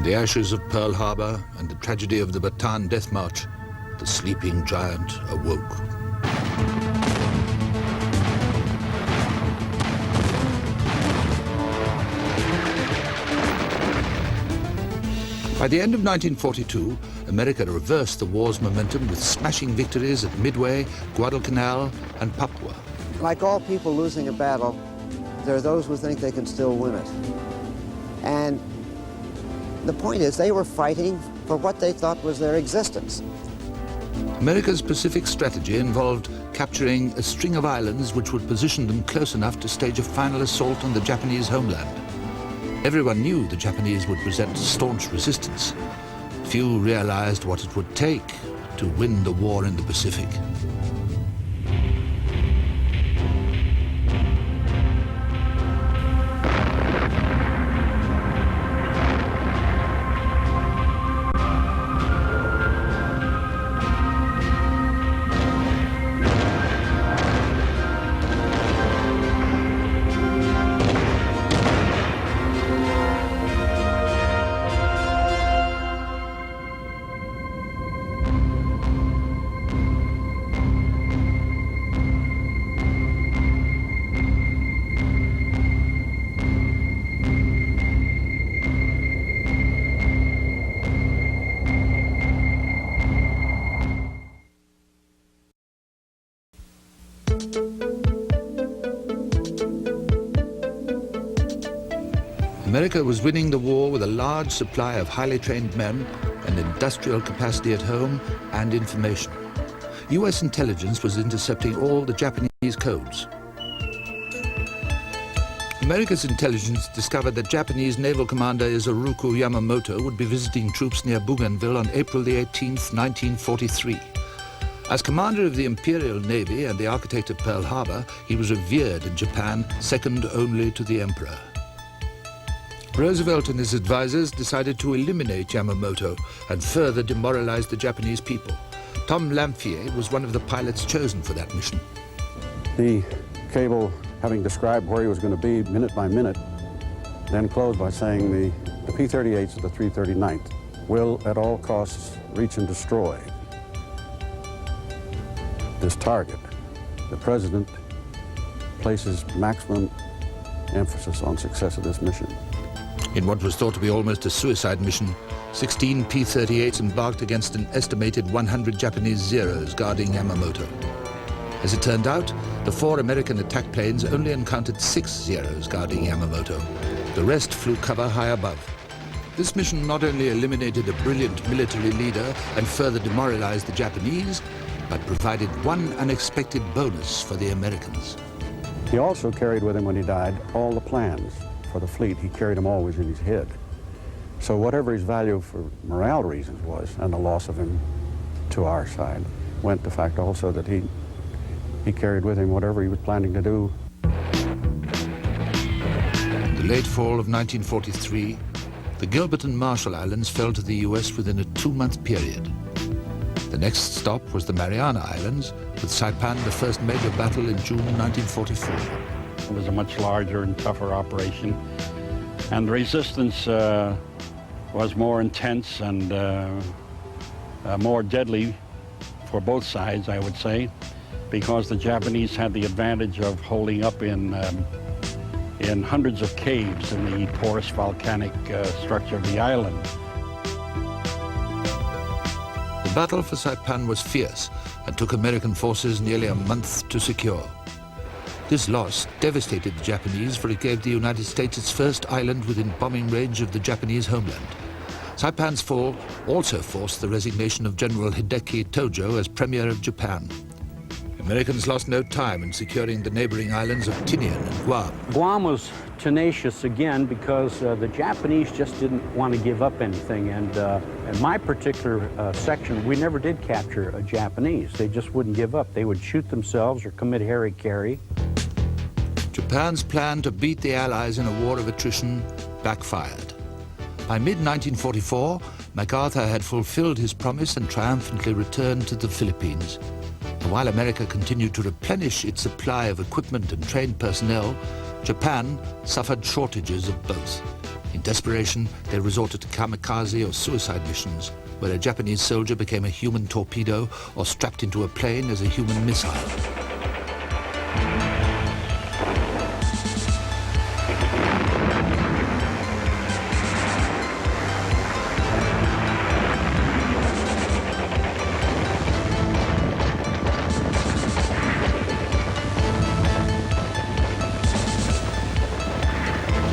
the ashes of Pearl Harbor and the tragedy of the Bataan Death March, the sleeping giant awoke. By the end of 1942, America reversed the war's momentum with smashing victories at Midway, Guadalcanal, and Papua. Like all people losing a battle, there are those who think they can still win it. And the point is, they were fighting for what they thought was their existence. America's Pacific strategy involved capturing a string of islands which would position them close enough to stage a final assault on the Japanese homeland. Everyone knew the Japanese would present staunch resistance. Few realized what it would take to win the war in the Pacific. America was winning the war with a large supply of highly trained men and industrial capacity at home and information. US intelligence was intercepting all the Japanese codes. America's intelligence discovered that Japanese naval commander Isoroku Yamamoto would be visiting troops near Bougainville on April the 18th, 1943. As commander of the Imperial Navy and the architect of Pearl Harbor, he was revered in Japan, second only to the emperor. Roosevelt and his advisors decided to eliminate Yamamoto and further demoralize the Japanese people. Tom Lamphier was one of the pilots chosen for that mission. The cable, having described where he was going to be minute by minute, then closed by saying the P-38s of the 339th will at all costs reach and destroy this target. The President places maximum emphasis on success of this mission. In what was thought to be almost a suicide mission, 16 P-38s embarked against an estimated 100 Japanese Zeros guarding Yamamoto. As it turned out, the 4 American attack planes only encountered 6 Zeros guarding Yamamoto. The rest flew cover high above. This mission not only eliminated a brilliant military leader and further demoralized the Japanese, but provided one unexpected bonus for the Americans. He also carried with him when he died all the plans for the fleet. He carried them always in his head. So whatever his value for morale reasons was, and the loss of him to our side, went the fact also that he carried with him whatever he was planning to do. In the late fall of 1943, the Gilbert and Marshall Islands fell to the US within a 2-month period. The next stop was the Mariana Islands, with Saipan the first major battle in June 1944. It was a much larger and tougher operation, and the resistance was more intense and more deadly for both sides, I would say, because the Japanese had the advantage of holding up in hundreds of caves in the porous volcanic structure of the island. The battle for Saipan was fierce and took American forces nearly a month to secure. This loss devastated the Japanese, for it gave the United States its first island within bombing range of the Japanese homeland. Saipan's fall also forced the resignation of General Hideki Tojo as Premier of Japan. Americans lost no time in securing the neighboring islands of Tinian and Guam. Guam was tenacious again because the Japanese just didn't want to give up anything. And in my particular section, we never did capture a Japanese. They just wouldn't give up. They would shoot themselves or commit hara-kiri. Japan's plan to beat the Allies in a war of attrition backfired. By mid-1944, MacArthur had fulfilled his promise and triumphantly returned to the Philippines. And while America continued to replenish its supply of equipment and trained personnel, Japan suffered shortages of both. In In desperation, they resorted to kamikaze or suicide missions, where a Japanese soldier became a human torpedo or strapped into a plane as a human missile.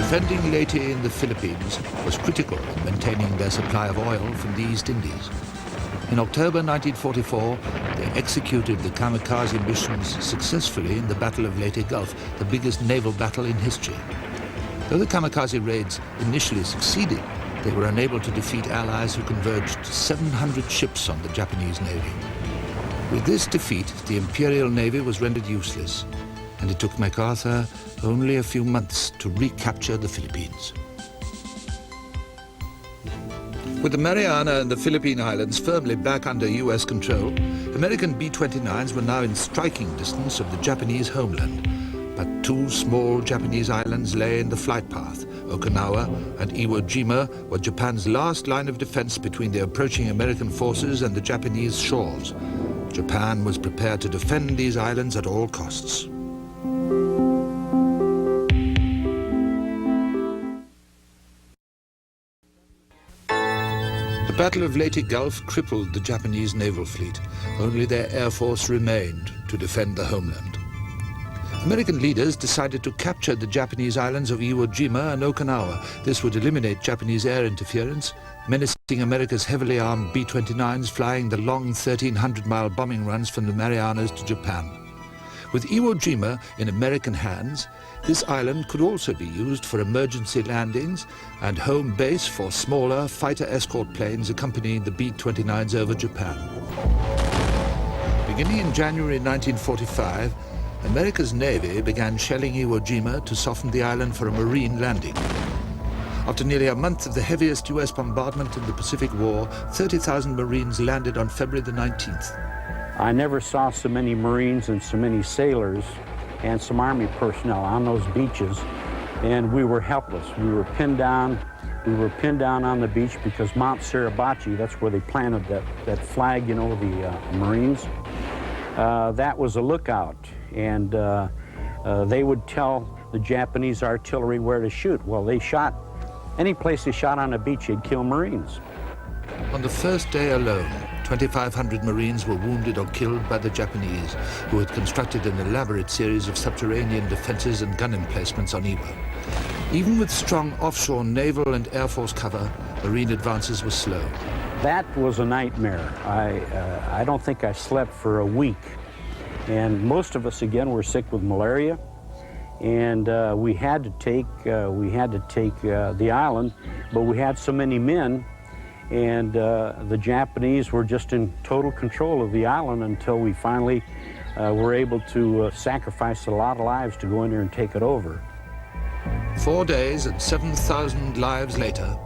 Defending Leyte in the Philippines was critical in maintaining their supply of oil from the East Indies. In October 1944, they executed the kamikaze missions successfully in the Battle of Leyte Gulf, the biggest naval battle in history. Though the kamikaze raids initially succeeded, they were unable to defeat Allies who converged 700 ships on the Japanese Navy. With this defeat, the Imperial Navy was rendered useless, and it took MacArthur only a few months to recapture the Philippines. With the Mariana and the Philippine Islands firmly back under US control, American B-29s were now in striking distance of the Japanese homeland. But two small Japanese islands lay in the flight path. Okinawa and Iwo Jima were Japan's last line of defense between the approaching American forces and the Japanese shores. Japan was prepared to defend these islands at all costs. The Battle of Leyte Gulf crippled the Japanese naval fleet. Only their air force remained to defend the homeland. American leaders decided to capture the Japanese islands of Iwo Jima and Okinawa. This would eliminate Japanese air interference, menacing America's heavily armed B-29s flying the long 1,300-mile bombing runs from the Marianas to Japan. With Iwo Jima in American hands, this island could also be used for emergency landings and home base for smaller fighter escort planes accompanying the B-29s over Japan. Beginning in January 1945, America's Navy began shelling Iwo Jima to soften the island for a marine landing. After nearly a month of the heaviest US bombardment in the Pacific War, 30,000 Marines landed on February the 19th. I never saw so many Marines and so many sailors and some Army personnel on those beaches, and we were helpless. We were pinned down. We were pinned down on the beach because Mount Suribachi, that's where they planted that flag, you know, the Marines. That was a lookout, and they would tell the Japanese artillery where to shoot. Well, they shot, any place they shot on a beach, they'd kill Marines. On the first day alone, 2,500 Marines were wounded or killed by the Japanese, who had constructed an elaborate series of subterranean defenses and gun emplacements on Iwo. Even with strong offshore naval and air force cover, Marine advances were slow. That was a nightmare. I don't think I slept for a week. And most of us, again, were sick with malaria. And we had to take the island, but we had so many men, and the Japanese were just in total control of the island until we finally were able to sacrifice a lot of lives to go in there and take it over. 4 days and 7,000 lives later,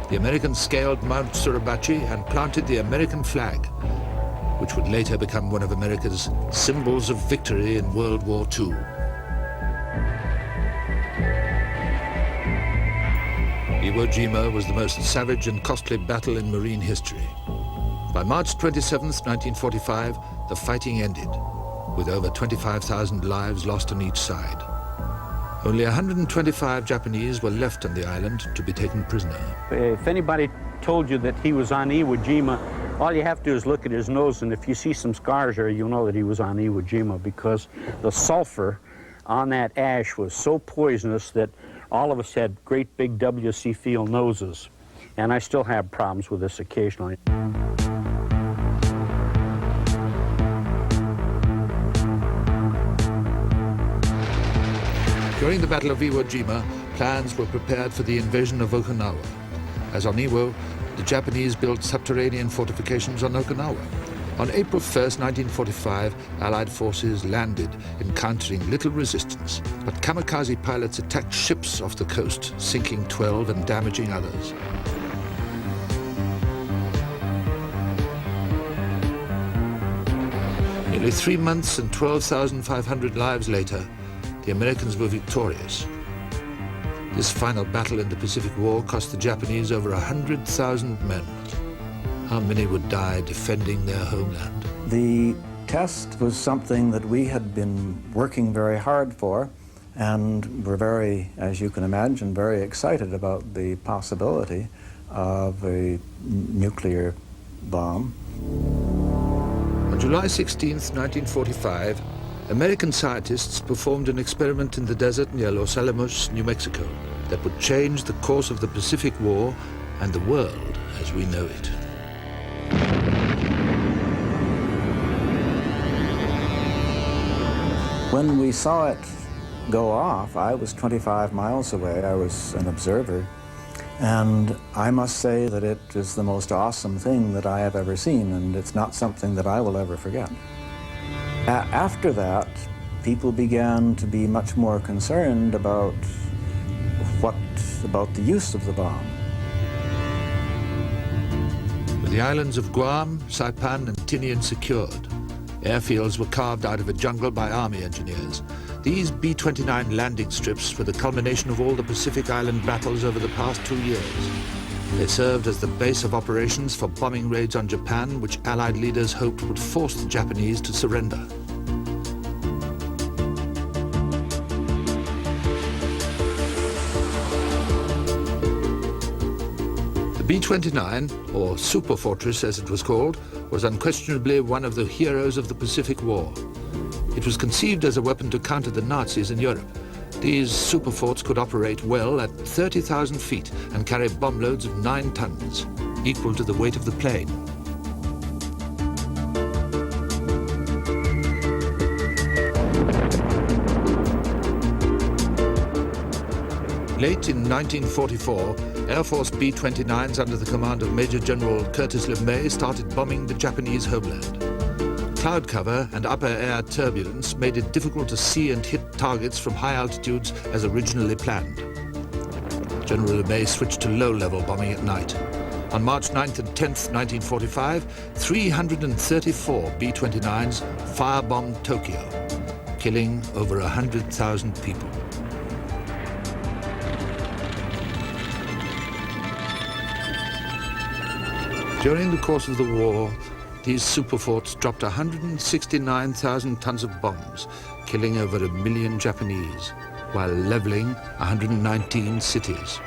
the Americans scaled Mount Suribachi and planted the American flag, which would later become one of America's symbols of victory in World War II. Iwo Jima was the most savage and costly battle in Marine history. By March 27, 1945, the fighting ended, with over 25,000 lives lost on each side. Only 125 Japanese were left on the island to be taken prisoner. If anybody told you that he was on Iwo Jima, all you have to do is look at his nose, and if you see some scars there, you'll know that he was on Iwo Jima, because the sulfur on that ash was so poisonous that all of us had great big W.C. Field noses, and I still have problems with this occasionally. During the Battle of Iwo Jima, plans were prepared for the invasion of Okinawa. As on Iwo, the Japanese built subterranean fortifications on Okinawa. On April 1st, 1945, Allied forces landed, encountering little resistance, but kamikaze pilots attacked ships off the coast, sinking 12 and damaging others. Nearly 3 months and 12,500 lives later, the Americans were victorious. This final battle in the Pacific War cost the Japanese over 100,000 men. How many would die defending their homeland? The test was something that we had been working very hard for, and were very, as you can imagine, very excited about the possibility of a nuclear bomb. On July 16th, 1945, American scientists performed an experiment in the desert near Los Alamos, New Mexico, that would change the course of the Pacific War and the world as we know it. When we saw it go off, I was 25 miles away. I was an observer. And I must say that it is the most awesome thing that I have ever seen, and it's not something that I will ever forget. After that, people began to be much more concerned about the use of the bomb. With the islands of Guam, Saipan and Tinian secured, airfields were carved out of a jungle by Army engineers. These B-29 landing strips were the culmination of all the Pacific Island battles over the past 2 years. They served as the base of operations for bombing raids on Japan, which Allied leaders hoped would force the Japanese to surrender. The B-29, or Super Fortress as it was called, was unquestionably one of the heroes of the Pacific War. It was conceived as a weapon to counter the Nazis in Europe. These super forts could operate well at 30,000 feet and carry bomb loads of 9 tons, equal to the weight of the plane. Late in 1944, Air Force B-29s under the command of Major General Curtis LeMay started bombing the Japanese homeland. Cloud cover and upper air turbulence made it difficult to see and hit targets from high altitudes as originally planned. General LeMay switched to low-level bombing at night. On March 9th and 10th, 1945, 334 B-29s firebombed Tokyo, killing over 100,000 people. During the course of the war, these superforts dropped 169,000 tons of bombs, killing over 1 million Japanese, while leveling 119 cities.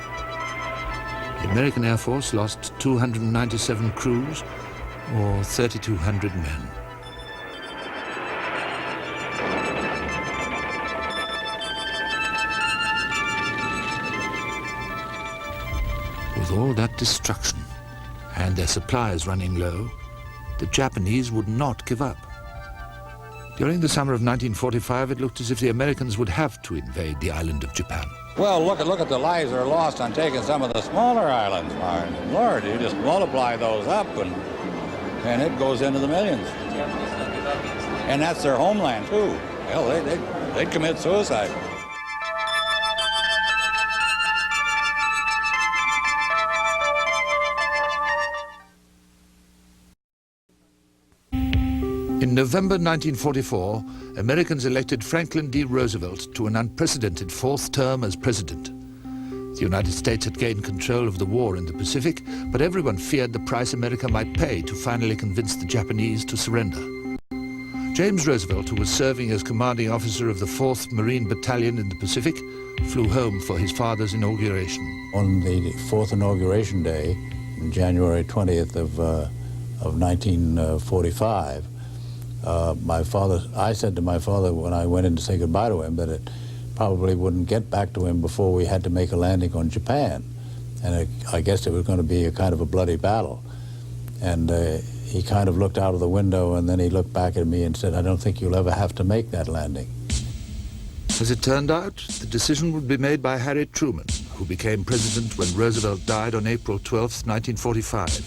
The American Air Force lost 297 crews, or 3,200 men. With all that destruction, and their supplies running low, the Japanese would not give up. During the summer of 1945, it looked as if the Americans would have to invade the island of Japan. Well, look at the lives that are lost on taking some of the smaller islands, Martin. Lord, you just multiply those up and it goes into the millions. And that's their homeland, too. Hell, they'd commit suicide. In November 1944, Americans elected Franklin D. Roosevelt to an unprecedented 4th term as president. The United States had gained control of the war in the Pacific, but everyone feared the price America might pay to finally convince the Japanese to surrender. James Roosevelt, who was serving as commanding officer of the 4th Marine Battalion in the Pacific, flew home for his father's inauguration. On the 4th inauguration day, January 20th of 1945, I said to my father when I went in to say goodbye to him that it probably wouldn't get back to him before we had to make a landing on Japan. And I guess it was going to be a kind of a bloody battle. And he kind of looked out of the window and then he looked back at me and said, "I don't think you'll ever have to make that landing." As it turned out, the decision would be made by Harry Truman, who became president when Roosevelt died on April 12, 1945.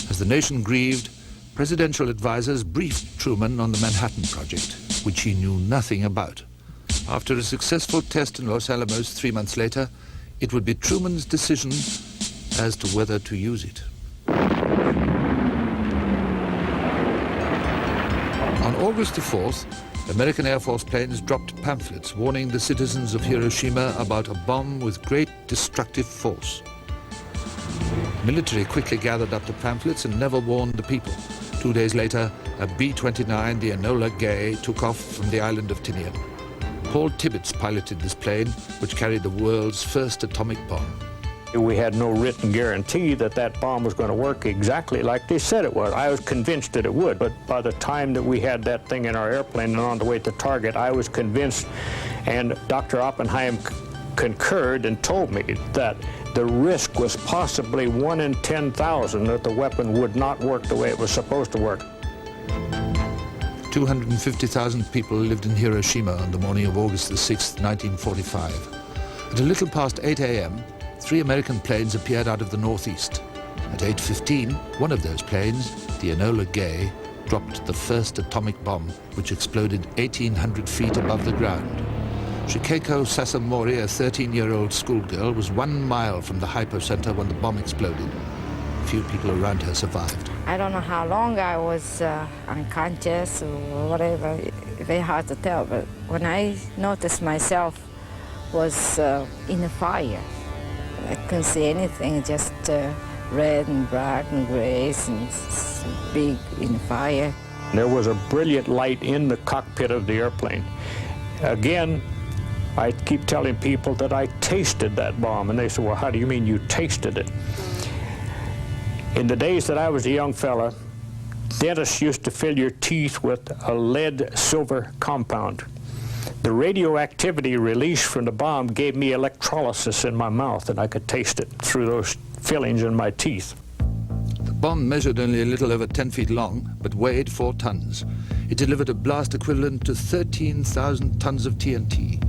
As the nation grieved, presidential advisors briefed Truman on the Manhattan Project, which he knew nothing about. After a successful test in Los Alamos 3 months later, it would be Truman's decision as to whether to use it. On August the 4th, American Air Force planes dropped pamphlets warning the citizens of Hiroshima about a bomb with great destructive force. The military quickly gathered up the pamphlets and never warned the people. 2 days later, a B-29, the Enola Gay, took off from the island of Tinian. Paul Tibbets piloted this plane, which carried the world's first atomic bomb. We had no written guarantee that that bomb was going to work exactly like they said it would. I was convinced that it would, but by the time that we had that thing in our airplane and on the way to target, I was convinced, and Dr. Oppenheim concurred and told me that the risk was possibly 1 in 10,000 that the weapon would not work the way it was supposed to work. 250,000 people lived in Hiroshima on the morning of August the 6th, 1945. At a little past 8 a.m., 3 American planes appeared out of the northeast. At 8:15, one of those planes, the Enola Gay, dropped the first atomic bomb, which exploded 1,800 feet above the ground. Shikeko Sasamori, a 13-year-old schoolgirl, was 1 mile from the hypocenter when the bomb exploded. Few people around her survived. I don't know how long I was unconscious or whatever. Very hard to tell, but when I noticed myself was in a fire. I couldn't see anything, just red and black and grays and big in fire. There was a brilliant light in the cockpit of the airplane. Again, I keep telling people that I tasted that bomb, and they say, well, how do you mean you tasted it? In the days that I was a young fella, dentists used to fill your teeth with a lead-silver compound. The radioactivity released from the bomb gave me electrolysis in my mouth, and I could taste it through those fillings in my teeth. The bomb measured only a little over 10 feet long, but weighed 4 tons. It delivered a blast equivalent to 13,000 tons of TNT.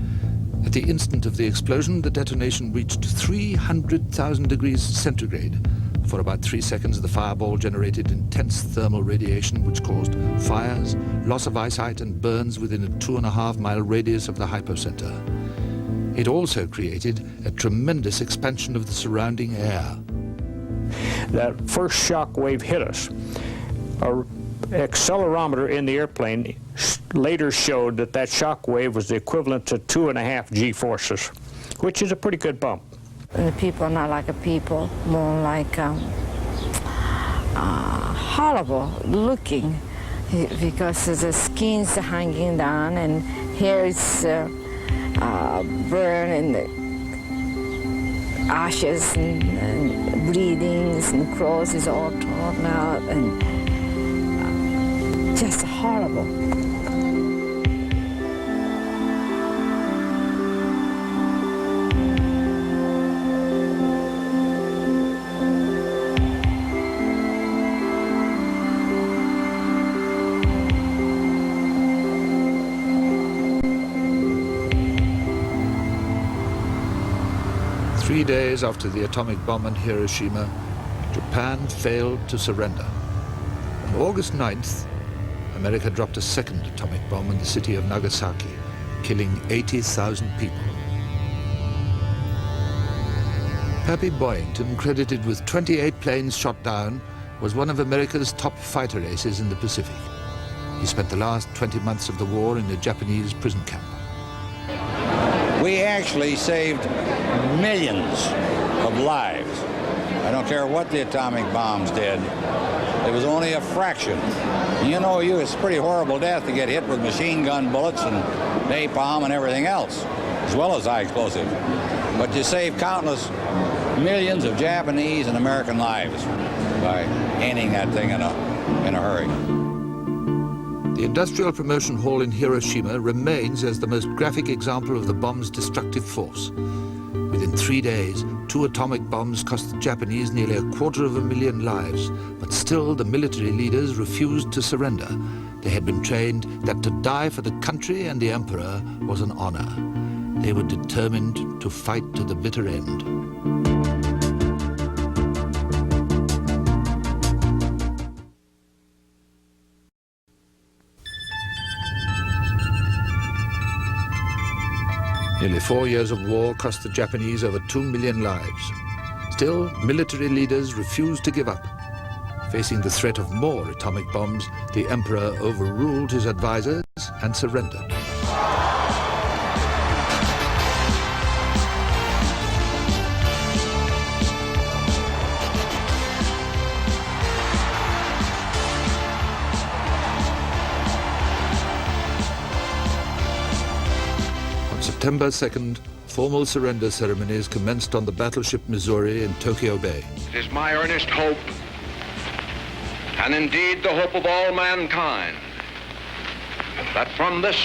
At the instant of the explosion, the detonation reached 300,000 degrees centigrade. For about 3 seconds, the fireball generated intense thermal radiation which caused fires, loss of eyesight, and burns within a 2.5-mile radius of the hypocenter. It also created a tremendous expansion of the surrounding air. That first shock wave hit us. Our accelerometer in the airplane later showed that that shock wave was the equivalent to 2.5 G-forces, which is a pretty good bump. And the people are not like a people, more like horrible looking, because the skin's hanging down and hair is burned and the ashes and bleedings and clothes is all torn out and just horrible. Three days after the atomic bomb on Hiroshima, Japan failed to surrender. On August 9th, America dropped a second atomic bomb in the city of Nagasaki, killing 80,000 people. Pappy Boyington, credited with 28 planes shot down, was one of America's top fighter aces in the Pacific. He spent the last 20 months of the war in a Japanese prison camp. We actually saved millions of lives. I don't care what the atomic bombs did. It was only a fraction. You know, it's a pretty horrible death to get hit with machine gun bullets and napalm and everything else, as well as high explosive. But you save countless millions of Japanese and American lives by ending that thing in a hurry. The Industrial Promotion Hall in Hiroshima remains as the most graphic example of the bomb's destructive force. Within 3 days, 2 atomic bombs cost the Japanese nearly 250,000 lives, but still the military leaders refused to surrender. They had been trained that to die for the country and the emperor was an honor. They were determined to fight to the bitter end. Nearly 4 years of war cost the Japanese over 2 million lives. Still, military leaders refused to give up. Facing the threat of more atomic bombs, the emperor overruled his advisors and surrendered. On September 2nd, formal surrender ceremonies commenced on the battleship Missouri in Tokyo Bay. It is my earnest hope, and indeed the hope of all mankind, that from this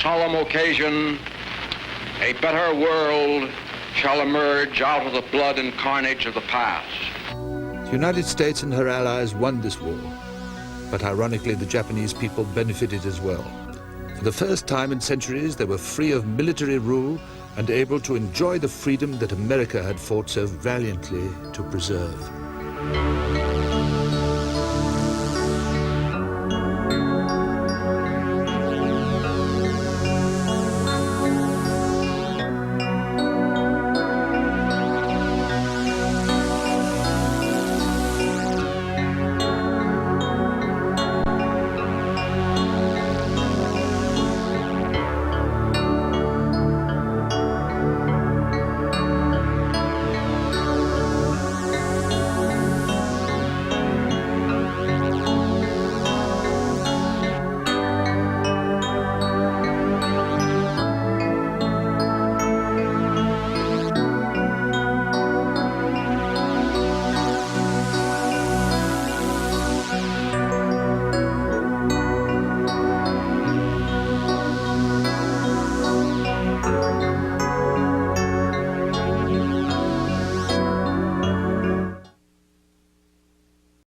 solemn occasion a better world shall emerge out of the blood and carnage of the past. The United States and her allies won this war, but ironically the Japanese people benefited as well. For the first time in centuries, they were free of military rule and able to enjoy the freedom that America had fought so valiantly to preserve.